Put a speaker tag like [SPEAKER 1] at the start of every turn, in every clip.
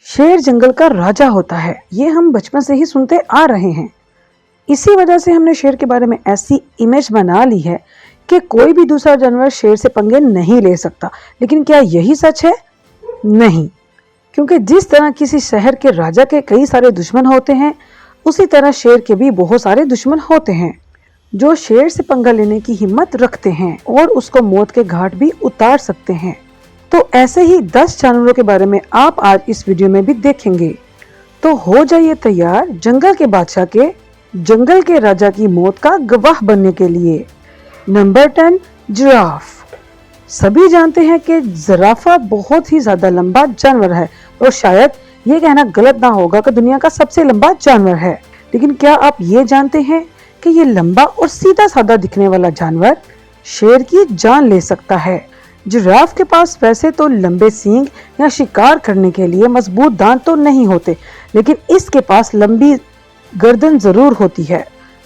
[SPEAKER 1] शेर जंगल का राजा होता है, ये हम बचपन से ही सुनते आ रहे हैं। इसी वजह से हमने शेर के बारे में ऐसी इमेज बना ली है कि कोई भी दूसरा जानवर शेर से पंगे नहीं ले सकता। लेकिन क्या यही सच है? नहीं, क्योंकि जिस तरह किसी शहर के राजा के कई सारे दुश्मन होते हैं, उसी तरह शेर के भी बहुत सारे दुश्मन होते हैं जो शेर से पंगा लेने की हिम्मत रखते हैं और उसको मौत के घाट भी उतार सकते हैं। तो ऐसे ही 10 जानवरों के बारे में आप आज इस वीडियो में भी देखेंगे। तो हो जाइए तैयार जंगल के बादशाह के, जंगल के राजा की मौत का गवाह बनने के लिए। Number 10, giraffe. सभी जानते हैं कि जिराफा बहुत ही ज्यादा लंबा जानवर है और शायद ये कहना गलत ना होगा कि दुनिया का सबसे लंबा जानवर है। लेकिन क्या आप ये जानते हैं कि ये लंबा और सीधा साधा दिखने वाला जानवर शेर की जान ले सकता है। जिराफ के पास वैसे तो लंबे सींग या शिकार करने के लिए मजबूत दांत तो नहीं होते, लेकिन इसके पास लंबी गर्दन जरूर होती है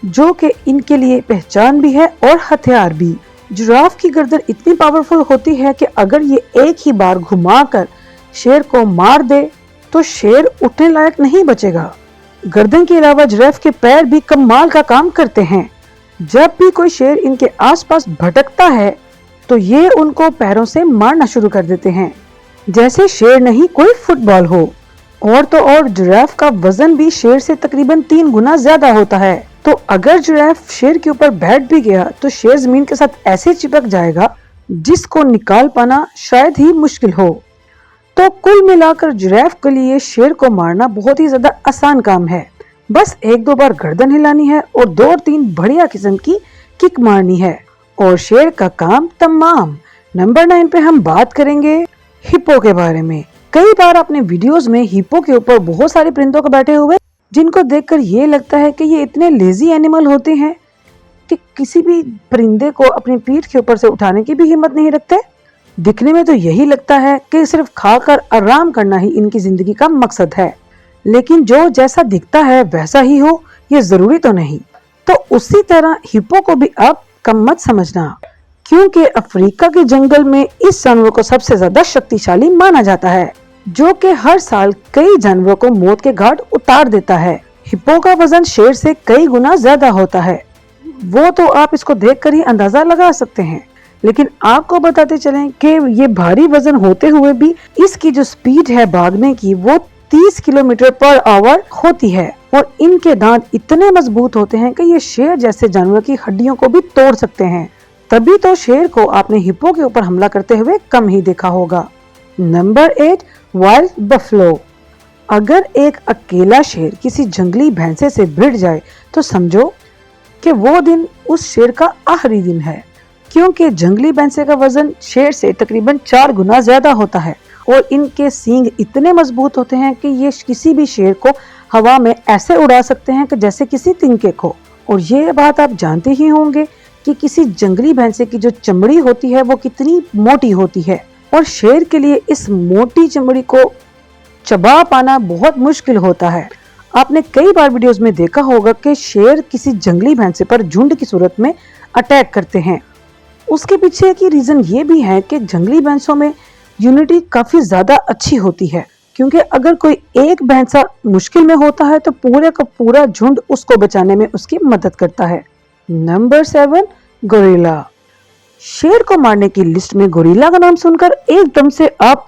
[SPEAKER 1] जो कि इनके लिए पहचान भी है और हथियार भी। जिराफ की गर्दन इतनी पावरफुल होती है कि अगर ये एक ही बार घुमाकर शेर को मार दे तो शेर उठने लायक नहीं बचेगा। गर्दन के अलावा जिराफ के पैर भी कमाल का काम करते हैं। जब भी कोई शेर इनके आसपास भटकता है तो ये उनको पैरों से मारना शुरू कर देते हैं, जैसे शेर नहीं कोई फुटबॉल हो। और तो और जिराफ का वजन भी शेर से तकरीबन 3 गुना ज्यादा होता है। तो अगर जिराफ शेर के ऊपर बैठ भी गया तो शेर जमीन के साथ ऐसे चिपक जाएगा जिसको निकाल पाना शायद ही मुश्किल हो। तो कुल मिलाकर जिराफ के लिए शेर को मारना बहुत ही ज्यादा आसान काम है। बस 1-2 बार गर्दन हिलानी है और 2-3 बढ़िया किस्म की किक मारनी है और शेर का काम तमाम। नंबर 9 पे हम बात करेंगे हिप्पो के बारे में। कई बार अपने वीडियोस में हिप्पो के ऊपर बहुत सारे परिंदों को बैठे हुए जिनको देखकर ये लगता है कि ये इतने लेजी एनिमल होते हैं कि किसी भी परिंदे को अपनी पीठ के ऊपर से उठाने की भी हिम्मत नहीं रखते। दिखने में तो यही लगता है कि सिर्फ खाकर आराम करना ही इनकी जिंदगी का मकसद है, लेकिन जो जैसा दिखता है वैसा ही हो ये जरूरी तो नहीं। तो उसी तरह हिप्पो को भी अब कम मत समझना, क्योंकि अफ्रीका के जंगल में इस जानवर को सबसे ज्यादा शक्तिशाली माना जाता है, जो कि हर साल कई जानवरों को मौत के घाट उतार देता है। हिप्पो का वजन शेर से कई गुना ज्यादा होता है, वो तो आप इसको देखकर ही अंदाजा लगा सकते हैं। लेकिन आपको बताते चलें कि ये भारी वजन होते हुए भी इसकी जो स्पीड है भागने की वो 30 किलोमीटर पर आवर होती है और इनके दांत इतने मजबूत होते हैं कि ये शेर जैसे जानवर की हड्डियों को भी तोड़ सकते हैं। तभी तो शेर को आपने हिप्पो के ऊपर हमला करते हुए कम ही देखा होगा। Number 8, wild buffalo. अगर एक अकेला शेर किसी जंगली भैंसे से भिड़ जाए तो समझो कि वो दिन उस शेर का आखिरी दिन है, क्योंकि जंगली भैंसे का वजन शेर से तकरीबन 4 गुना ज्यादा होता है और इनके सींग इतने मजबूत होते हैं कि ये किसी भी शेर को हवा में ऐसे उड़ा सकते हैं कि जैसे किसी तिनके को। और ये बात आप जानते ही होंगे कि किसी जंगली भैंसे की जो चमड़ी होती है वो कितनी मोटी होती है और शेर के लिए इस मोटी चमड़ी को चबा पाना बहुत मुश्किल होता है। आपने कई बार वीडियोस में देखा होगा कि शेर किसी जंगली भैंसे पर झुंड की सूरत में अटैक करते हैं। उसके पीछे की रीजन ये भी है कि जंगली भैंसों में यूनिटी काफी ज्यादा अच्छी होती है, क्योंकि अगर कोई एक भैंसा मुश्किल में होता है तो पूरे का पूरा झुंड उसको बचाने में उसकी मदद करता है। Number 7, gorilla. शेर को मारने की लिस्ट में गोरिल्ला का नाम सुनकर एकदम से आप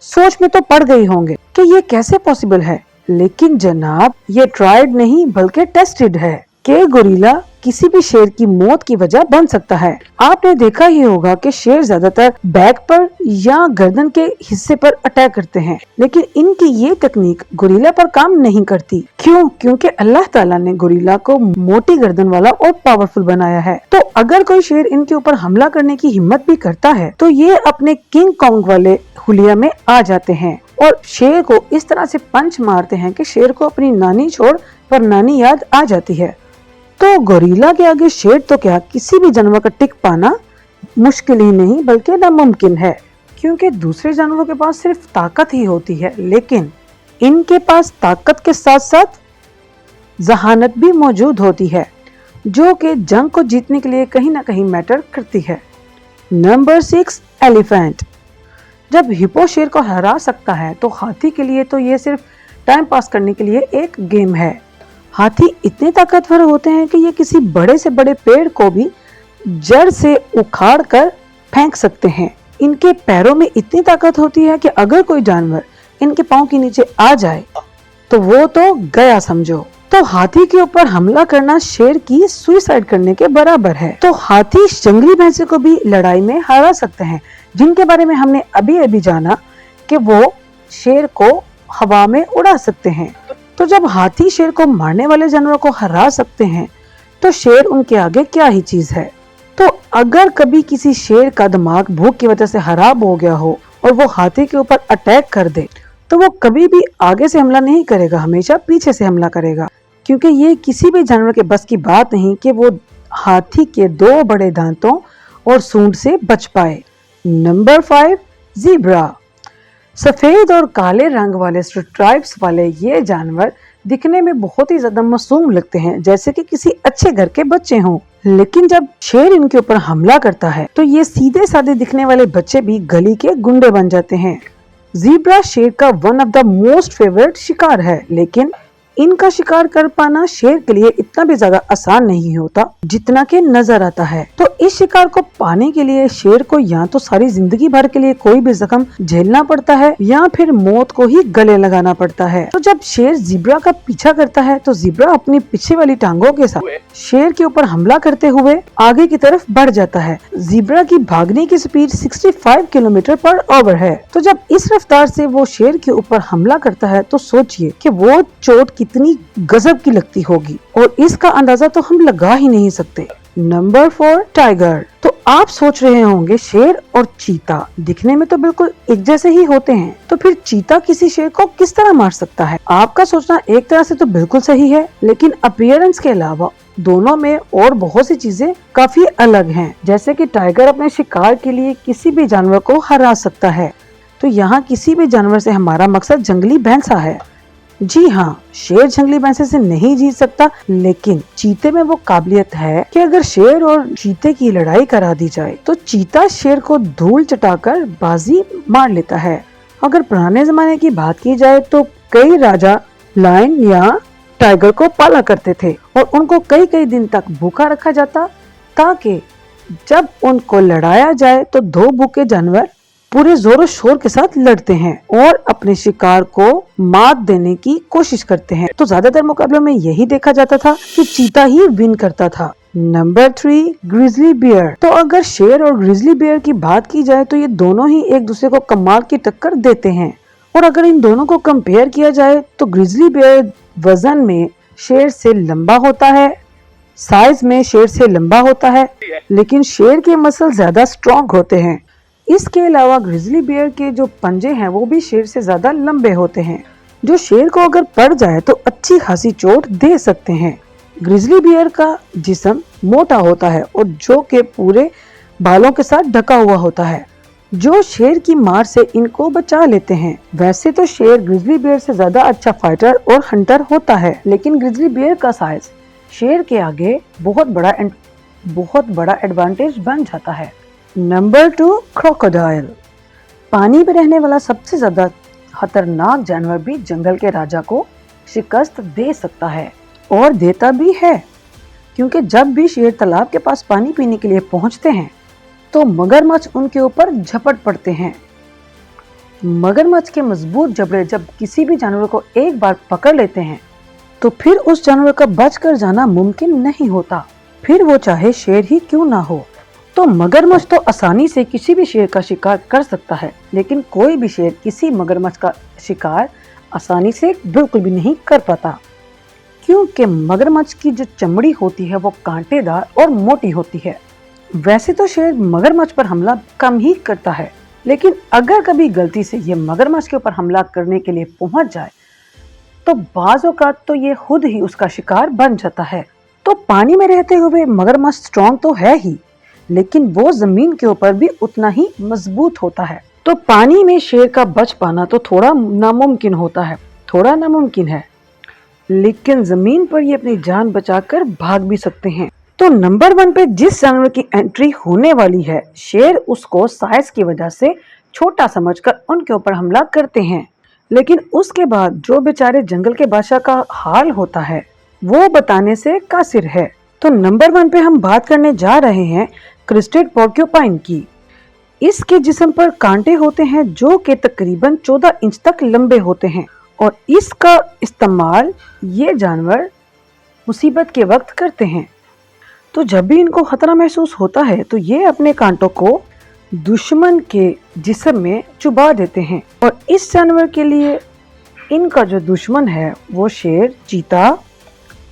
[SPEAKER 1] सोच में तो पड़ गए होंगे कि ये कैसे पॉसिबल है। लेकिन जनाब, ये ट्राइड नहीं बल्कि टेस्टेड है कि गोरिल्ला किसी भी शेर की मौत की वजह बन सकता है। आपने देखा ही होगा कि शेर ज्यादातर बैक पर या गर्दन के हिस्से पर अटैक करते हैं, लेकिन इनकी ये तकनीक गोरिल्ला पर काम नहीं करती। क्यों? क्योंकि अल्लाह ताला ने गोरिल्ला को मोटी गर्दन वाला और पावरफुल बनाया है। तो अगर कोई शेर इनके ऊपर हमला करने की हिम्मत भी करता है तो ये अपने किंग कॉन्ग वाले हुलिया में आ जाते हैं और शेर को इस तरह से पंच मारते हैं कि शेर को अपनी नानी छोड़ पर नानी याद आ जाती है। तो गोरिल्ला के आगे शेर तो क्या, किसी भी जानवर का टिक पाना मुश्किल ही नहीं बल्कि नामुमकिन है, क्योंकि दूसरे जानवरों के पास सिर्फ ताकत ही होती है, लेकिन इनके पास ताकत के साथ साथ जहानत भी मौजूद होती है, जो कि जंग को जीतने के लिए कहीं ना कहीं मैटर करती है। Number 6, elephant. जब हिप्पो शेर को हरा सकता है तो हाथी के लिए तो ये सिर्फ टाइम पास करने के लिए एक गेम है। हाथी इतने ताकतवर होते हैं कि ये किसी बड़े से बड़े पेड़ को भी जड़ से उखाड़ कर फेंक सकते हैं। इनके पैरों में इतनी ताकत होती है कि अगर कोई जानवर इनके पांव के नीचे आ जाए तो वो तो गया समझो। तो हाथी के ऊपर हमला करना शेर की सुसाइड करने के बराबर है। तो हाथी जंगली भैंसे को भी लड़ाई में हरा सकते हैं, जिनके बारे में हमने अभी अभी जाना कि वो शेर को हवा में उड़ा सकते हैं। तो जब हाथी शेर को मारने वाले जानवरों को हरा सकते हैं तो शेर उनके आगे क्या ही चीज है। तो अगर कभी किसी शेर का दिमाग भूख की वजह से खराब हो गया हो और वो हाथी के ऊपर अटैक कर दे तो वो कभी भी आगे से हमला नहीं करेगा, हमेशा पीछे से हमला करेगा, क्योंकि ये किसी भी जानवर के बस की बात नहीं कि वो हाथी के 2 बड़े दांतों और सूंड से बच पाए। Number 5, zebra. सफेद और काले रंग वाले स्ट्राइप्स वाले ये जानवर दिखने में बहुत ही ज्यादा मासूम लगते हैं, जैसे कि किसी अच्छे घर के बच्चे हों। लेकिन जब शेर इनके ऊपर हमला करता है तो ये सीधे साधे दिखने वाले बच्चे भी गली के गुंडे बन जाते हैं। ज़ीब्रा शेर का one of the most favourite शिकार है, लेकिन इनका शिकार कर पाना शेर के लिए इतना भी ज्यादा आसान नहीं होता जितना कि नजर आता है। तो इस शिकार को पाने के लिए शेर को या तो सारी जिंदगी भर के लिए कोई भी जख्म झेलना पड़ता है या फिर मौत को ही गले लगाना पड़ता है। तो जब शेर ज़ीब्रा का पीछा करता है तो ज़ीब्रा अपनी पीछे वाली टांगों के साथ शेर के ऊपर हमला करते हुए आगे की तरफ बढ़ जाता है। ज़ीब्रा की भागने की स्पीड 65 km/h है। तो जब इस रफ्तार से वो शेर के ऊपर हमला करता है तो सोचिए कि वो चोट कितनी गजब की लगती होगी, और इसका अंदाजा तो हम लगा ही नहीं सकते। Number 4, tiger. तो आप सोच रहे होंगे शेर और चीता दिखने में तो बिल्कुल एक जैसे ही होते हैं, तो फिर चीता किसी शेर को किस तरह मार सकता है? आपका सोचना एक तरह से तो बिल्कुल सही है, लेकिन अपीयरेंस के अलावा दोनों में और बहुत सी चीजें काफी अलग हैं। जैसे कि टाइगर अपने शिकार के लिए किसी भी जानवर को हरा सकता है, तो यहाँ किसी भी जानवर से हमारा मकसद जंगली भैंसा है। जी हाँ, शेर जंगली भैंसे से नहीं जीत सकता, लेकिन चीते में वो काबिलियत है कि अगर शेर और चीते की लड़ाई करा दी जाए तो चीता शेर को धूल चटाकर बाजी मार लेता है। अगर पुराने जमाने की बात की जाए तो कई राजा लायन या टाइगर को पाला करते थे और उनको कई कई दिन तक भूखा रखा जाता, ताकि जब उनको लड़ाया जाए तो 2 भूखे जानवर पूरे जोरों शोर के साथ लड़ते हैं और अपने शिकार को मात देने की कोशिश करते हैं। तो ज्यादातर मुकाबलों में यही देखा जाता था कि चीता ही विन करता था। Number 3, grizzly bear. तो अगर शेर और ग्रिजली बियर की बात की जाए तो ये दोनों ही एक दूसरे को कमाल की टक्कर देते हैं, और अगर इन दोनों को कंपेयर किया जाए तो ग्रिजली बियर वजन में शेर से लंबा होता है, साइज में शेर से लंबा होता है, लेकिन शेर के मसल ज्यादा स्ट्रॉन्ग होते हैं। इसके अलावा ग्रिजली बियर के जो पंजे हैं वो भी शेर से ज्यादा लंबे होते हैं, जो शेर को अगर पड़ जाए तो अच्छी खासी चोट दे सकते हैं। ग्रिजली बियर का जिस्म मोटा होता है और जो के पूरे बालों के साथ ढका हुआ होता है, जो शेर की मार से इनको बचा लेते हैं। वैसे तो शेर ग्रिजली बियर से ज्यादा अच्छा फाइटर और हंटर होता है, लेकिन ग्रिजली बियर का साइज शेर के आगे बहुत बड़ा एडवांटेज बन जाता है। Number 2, crocodile. पानी में रहने वाला सबसे ज्यादा खतरनाक जानवर भी जंगल के राजा को शिकस्त दे सकता है, और देता भी है, क्योंकि जब भी शेर तालाब के पास पानी पीने के लिए पहुंचते हैं तो मगरमच्छ उनके ऊपर झपट पड़ते हैं। मगरमच्छ के मजबूत जबड़े जब किसी भी जानवर को एक बार पकड़ लेते हैं तो फिर उस जानवर का बचकर जाना मुमकिन नहीं होता, फिर वो चाहे शेर ही क्यों ना हो। तो मगरमच्छ तो आसानी से किसी भी शेर का शिकार कर सकता है, लेकिन कोई भी शेर किसी मगरमच्छ का शिकार आसानी से बिल्कुल भी नहीं कर पाता, क्योंकि मगरमच्छ की जो चमड़ी होती है वो कांटेदार और मोटी होती है। वैसे तो शेर मगरमच्छ पर हमला कम ही करता है, लेकिन अगर कभी गलती से ये मगरमच्छ के ऊपर हमला करने के लिए पहुंच जाए तो बाज़ औक़ात तो ये खुद ही उसका शिकार बन जाता है। तो पानी में रहते हुए मगरमच्छ स्ट्रॉन्ग तो है ही, लेकिन वो जमीन के ऊपर भी उतना ही मजबूत होता है। तो पानी में शेर का बच पाना तो थोड़ा नामुमकिन है, लेकिन जमीन पर ये अपनी जान बचाकर भाग भी सकते हैं। तो नंबर 1 पे जिस जानवर की एंट्री होने वाली है, शेर उसको साइज की वजह से छोटा समझकर उनके ऊपर हमला करते हैं। लेकिन उसके बाद जो बेचारे जंगल के बादशाह का हाल होता है वो बताने से कासिर है। तो नंबर 1 पे हम बात करने जा रहे हैं क्रेस्टेड पोर्क्यूपाइन की। इसके जिस्म पर कांटे होते हैं जो कि तकरीबन 14 इंच तक लंबे होते हैं और इसका इस्तेमाल ये जानवर मुसीबत के वक्त करते हैं। तो जब भी इनको खतरा महसूस होता है तो ये अपने कांटों को दुश्मन के जिस्म में चुबा देते हैं। और इस जानवर के लिए इनका जो दुश्मन है वो शेर, चीता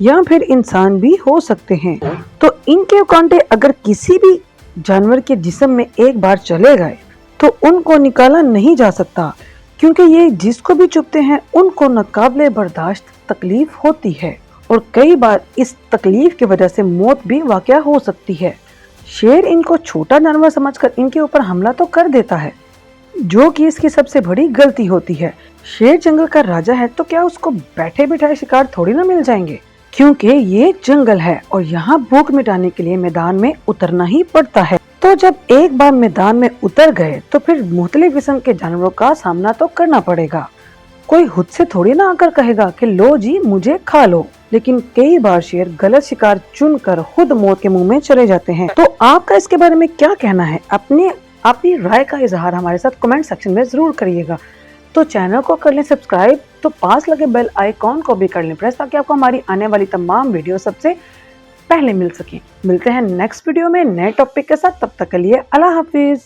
[SPEAKER 1] या फिर इंसान भी हो सकते हैं। तो इनके कांटे अगर किसी भी जानवर के जिस्म में एक बार चले गए तो उनको निकाला नहीं जा सकता, क्योंकि ये जिसको भी चुभते हैं उनको नाकाबिले बर्दाश्त तकलीफ होती है और कई बार इस तकलीफ की वजह से मौत भी वाक़या हो सकती है। शेर इनको छोटा जानवर समझकर इनके ऊपर हमला तो कर देता है, जो कि इसकी सबसे बड़ी गलती होती है। शेर जंगल का राजा है तो क्या उसको बैठे बिठाए शिकार थोड़ी ना मिल जाएंगे, क्योंकि ये जंगल है और यहाँ भूख मिटाने के लिए मैदान में उतरना ही पड़ता है। तो जब एक बार मैदान में उतर गए तो फिर मुख्तलिफ किस्म के जानवरों का सामना तो करना पड़ेगा। कोई खुद से थोड़ी ना आकर कहेगा कि लो जी मुझे खा लो, लेकिन कई बार शेर गलत शिकार चुनकर खुद मौत के मुंह में चले जाते हैं। तो आपका इसके बारे में क्या कहना है? अपनी राय का इजहार हमारे साथ कमेंट सेक्शन में जरूर करिएगा। तो चैनल को कर लें सब्सक्राइब, तो पास लगे बेल आइकॉन को भी कर लें प्रेस, ताकि आपको हमारी आने वाली तमाम वीडियो सबसे पहले मिल सके। मिलते हैं नेक्स्ट वीडियो में नए टॉपिक के साथ, तब तक के लिए अल्लाह हाफिज।